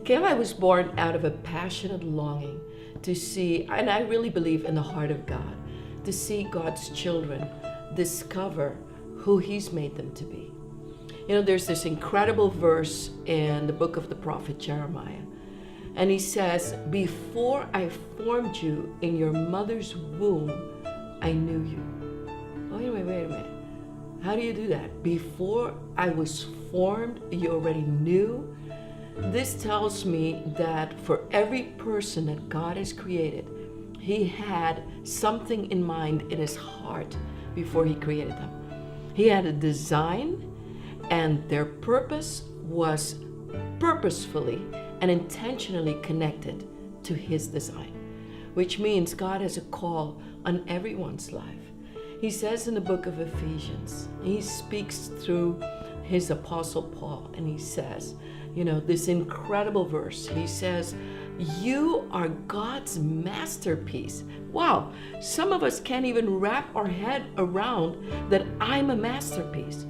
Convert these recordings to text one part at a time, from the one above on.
KLI was born out of a passionate longing to see, and I really believe in the heart of God, to see God's children discover who He's made them to be. You know, there's this incredible verse in the book of the prophet Jeremiah, and he says, "Before I formed you in your mother's womb, I knew you." Wait a minute. How do you do that? Before I was formed, you already knew? This tells me that for every person that God has created, He had something in mind in His heart before He created them. He had a design, and their purpose was purposefully and intentionally connected to His design, which means God has a call on everyone's life. He says in the book of Ephesians, He speaks through His apostle Paul, and he says, you know, this incredible verse. He says, "You are God's masterpiece." Wow, some of us can't even wrap our head around that I'm a masterpiece.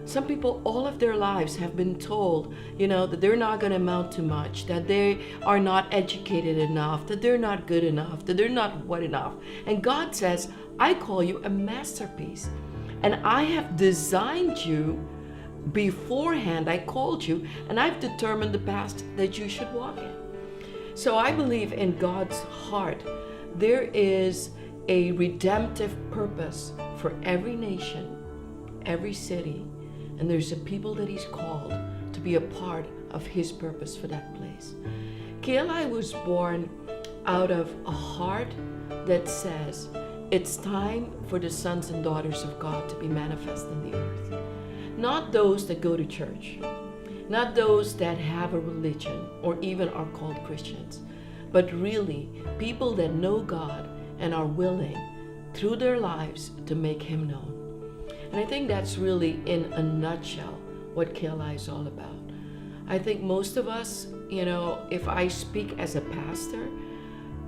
Some people all of their lives have been told, you know, that they're not going to amount to much, that they are not educated enough, that they're not good enough, that they're not what enough. And God says, "I call you a masterpiece, and I have designed you beforehand. I called you, and I've determined the path that you should walk in." So I believe in God's heart, there is a redemptive purpose for every nation, every city, and there's a people that He's called to be a part of His purpose for that place. KLI was born out of a heart that says it's time for the sons and daughters of God to be manifest in the earth. Not those that go to church, not those that have a religion or even are called Christians, but really people that know God and are willing through their lives to make Him known. And I think that's really, in a nutshell, what KLI is all about. I think most of us, you know, if I speak as a pastor,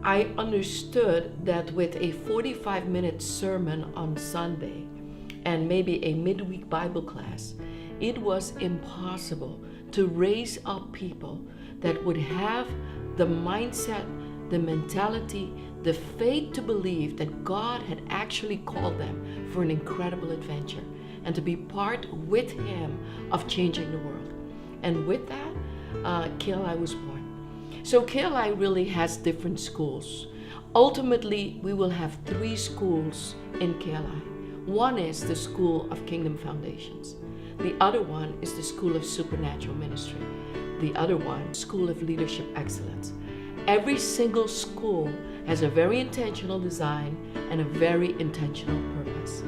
I understood that with a 45-minute sermon on Sunday and maybe a midweek Bible class, it was impossible to raise up people that would have the mindset, the mentality, the faith to believe that God had actually called them for an incredible adventure and to be part with Him of changing the world. And with that, KLI was born. So KLI really has different schools. Ultimately, we will have 3 schools in KLI. One is the School of Kingdom Foundations. The other one is the School of Supernatural Ministry. The other one, School of Leadership Excellence. Every single school has a very intentional design and a very intentional purpose.